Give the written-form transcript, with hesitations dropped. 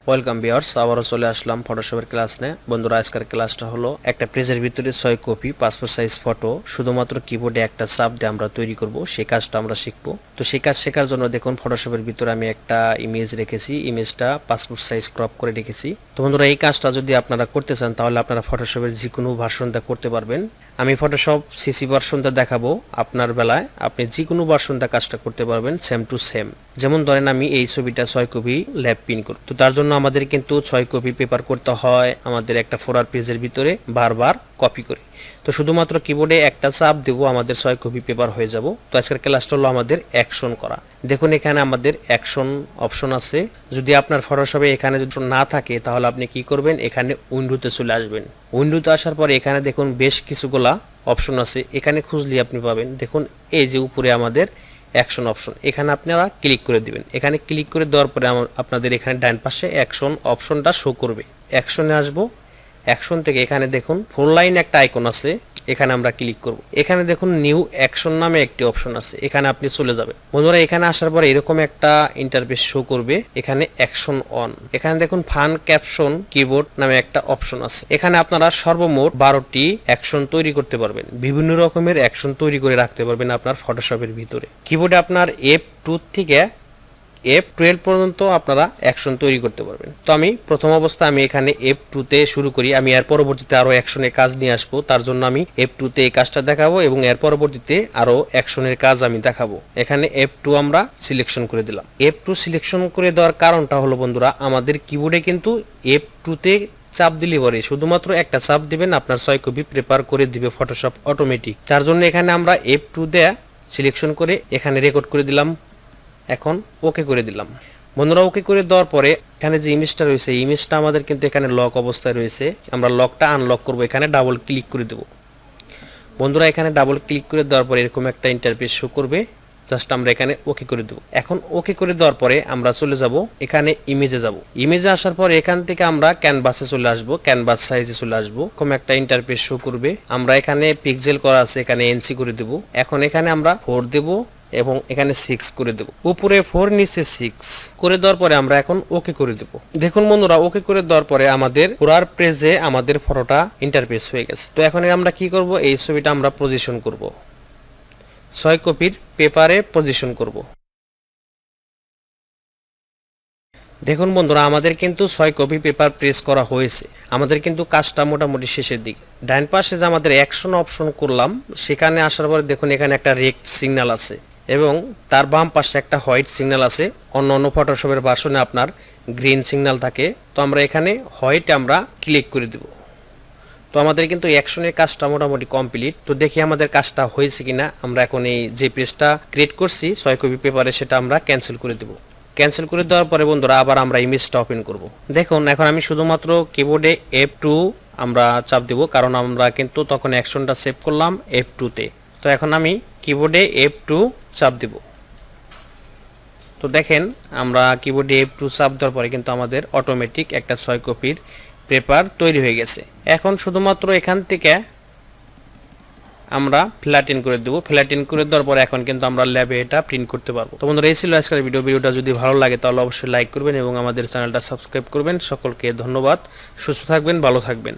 Welcome viewers, আবারও চলে আসলাম ফটোশপের class নিয়ে। বন্ধুরা, আজকের ক্লাসটা হলো একটা পেজের ভিতরে 6 কপি পাসপোর্ট সাইজ ফটো শুধুমাত্র কিবোর্ডে একটা চাপ দিয়ে আমরা তৈরি করব, সেই কাজটা আমরা শিখবো। তো সেই কাজ শেখার জন্য দেখুন ফটোশপের ভিতরে আমি একটা ইমেজ রেখেছি, ইমেজটা পাসপোর্ট সাইজ ক্রপ করে রেখেছি। তো বন্ধুরা, এই কাজটা যদি আপনারা করতে চান তাহলে আপনারা ফটোশপের যে কোনো ভার্সনটা করতে পারবেন। আমি ফটোশপ সিসি ভার্সনটা দেখাবো, আপনার বেলায় আপনি যে কোনো ভার্সনটা কাজটা করতে পারবেন সেম টু সেম। যেমন ধরেন আমি এই ছবিটা 6 কপি ল্যাব প্রিন্ট করব, তো তার জন্য আমাদের কিন্তু 6 কপি পেপার করতে হয় আমাদের একটা ফোরার পেজের ভিতরে বারবার কপি করে। তো শুধুমাত্র কিবোর্ডে একটা চাপ দেবো, আমাদের 6 কপি পেপার হয়ে যাব। তো আজকের ক্লাসটা হলো আমাদের অ্যাকশন করা। দেখুন এখানে আমাদের অ্যাকশন অপশন আছে। যদি আপনার ফটোশপে এখানে যদি না থাকে তাহলে আপনি কি করবেন, এখানে উইন্ডোতে চলে আসবেন। উইন্ডোতে আসার পরে এখানে দেখুন বেশ কিছুগুলা অপশন আছে, এখানে খুঁজলে আপনি পাবেন। দেখুন এই যে উপরে আমাদের অ্যাকশন অপশন, এখানে আপনারা ক্লিক করে দিবেন। এখানে ক্লিক করে দেওয়ার পরে আপনাদের এখানে ডান পাশে অ্যাকশন অপশনটা শো করবে। অ্যাকশনে আসবো, অ্যাকশন থেকে এখানে দেখুন 4 লাইন একটা আইকন আছে, এখানে আমরা ক্লিক করব। এখানে দেখুন নিউ অ্যাকশন নামে একটি অপশন আছে, এখানে আপনি চলে যাবেন। বন্ধুরা, এখানে আসার পরে এরকম একটা ইন্টারফেস শো করবে, এখানে অ্যাকশন অন। এখানে দেখুন ফান ক্যাপশন কিবোর্ড নামে একটা অপশন আছে, এখানে আপনারা সর্বমোট 12টি অ্যাকশন তৈরি করতে পারবেন। বিভিন্ন রকমের অ্যাকশন তৈরি করে রাখতে পারবেন আপনার ফটোশপের ভিতরে। কিবোর্ডে আপনার F2 থেকে F12 পর্যন্ত আপনারা অ্যাকশন তৈরি করতে পারবেন। তো আমি প্রথম অবস্থায় আমি এখানে F2 তে শুরু করি। আমি এর পরবর্তীতে আরো অ্যাকশনের কাজ নিয়ে আসবো, তার জন্য আমি F2 তে এই কাজটা দেখাবো এবং এর পরবর্তীতে আরো অ্যাকশনের কাজ আমি দেখাবো। এখানে F2 আমরা সিলেকশন করে দিলাম। F2 সিলেকশন করে দেওয়ার কারণটা হলো বন্ধুরা, আমাদের কিবোর্ডে কিন্তু F2 তে চাপ দিলে পরে শুধুমাত্র একটা চাপ দিবেন, আপনার 6 কপি প্রিপেয়ার করে দিবে ফটোশপ অটোমেটিক। তার জন্য এখানে আমরা F2 দেয়া সিলেকশন করে এখানে রেকর্ড করে দিলাম। এখন ওকে করে দিলাম। বন্ধুরা, ওকে করে দেওয়ার পরে এখানে যে ইমেজটা রয়েছে, এই ইমেজটা আমাদের কিন্তু এখানে লক অবস্থায় রয়েছে। আমরা লকটা আনলক করব, এখানে ডাবল ক্লিক করে দেব। বন্ধুরা, এখানে ডাবল ক্লিক করে দেওয়ার পরে এরকম একটা ইন্টারফেস শো করবে, জাস্ট আমরা এখানে ওকে করে দেব। এখন ওকে করে দেওয়ার পরে আমরা চলে যাব এখানে ইমেজে যাব। ইমেজে আসার পরে এখান থেকে আমরা ক্যানভাসে চলে আসব, ক্যানভাস সাইজে চলে আসব। এরকম একটা ইন্টারফেস শো করবে। আমরা এখানে পিক্সেল করা আছে, এখানে এনসি করে দেব। এখন এখানে আমরা 4 দেব এবং এখানে 6 করে দেব। উপরে 4 নিচে 6 করে দেওয়ার পরে আমরা এখন ওকে করে দেব। দেখুন বন্ধুরা, ওকে করে দেওয়ার পরে আমাদের পুরার পেজে আমাদের ফটোটা ইন্টারফেস হয়ে গেছে। তো এখন আমরা কি করব, এই ছবিটা আমরা পজিশন করব, 6 কপির পেপারে পজিশন করব। দেখুন বন্ধুরা, আমাদের কিন্তু 6 কপি পেপার প্রেস করা হয়েছে। আমাদের কিন্তু কাজটা মোটামুটি শেষের দিকে। ডান পাশে যে আমাদের অ্যাকশন অপশন করলাম, সেখানে আসার পরে দেখুন এখানে একটা রেড সিগন্যাল আছে এবং তার বাম পাশে একটা হোয়াইট সিগন্যাল আছে। অন্য অন্য ফটোশপের ভার্সনে আপনার গ্রিন সিগন্যাল থাকে। তো আমরা এখানে হোয়াইট আমরা ক্লিক করে দেব। তো আমাদের কিন্তু অ্যাকশনের কাজটা মোটামুটি কমপ্লিট। তো দেখি আমাদের কাজটা হয়েছে কিনা। আমরা এখন এই যে পেজটা ক্রিয়েট করছি 6 কপি পেপারে, সেটা আমরা ক্যান্সেল করে দেব। ক্যান্সেল করে দেওয়ার পরে বন্ধুরা আবার আমরা ইমেজটা ওপেন করব। দেখুন এখন আমি শুধুমাত্র কিবোর্ডে F2 আমরা চাপ দেব, কারণ আমরা কিন্তু তখন অ্যাকশনটা সেভ করলাম F2 তে। তো এখন আমি কিবোর্ডে F2 চাপ দেব। তো দেখেন আমরা কিবোর্ডে F2 চাপ দেওয়ার পরে কিন্তু আমাদের অটোমেটিক একটা 6 কপির পেপার তৈরি হয়ে গেছে। এখন শুধুমাত্র এখান থেকে আমরা ফ্ল্যাটেন করে দেব। ফ্ল্যাটেন করে দেওয়ার পর এখন কিন্তু আমরা ল্যাবে এটা প্রিন্ট করতে পারবো। তো বন্ধুরা, এই ছিল আজকের ভিডিওটা যদি ভালো লাগে তাহলে অবশ্যই লাইক করবেন এবং আমাদের চ্যানেলটা সাবস্ক্রাইব করবেন। সকলকে ধন্যবাদ। সুস্থ থাকবেন, ভালো থাকবেন।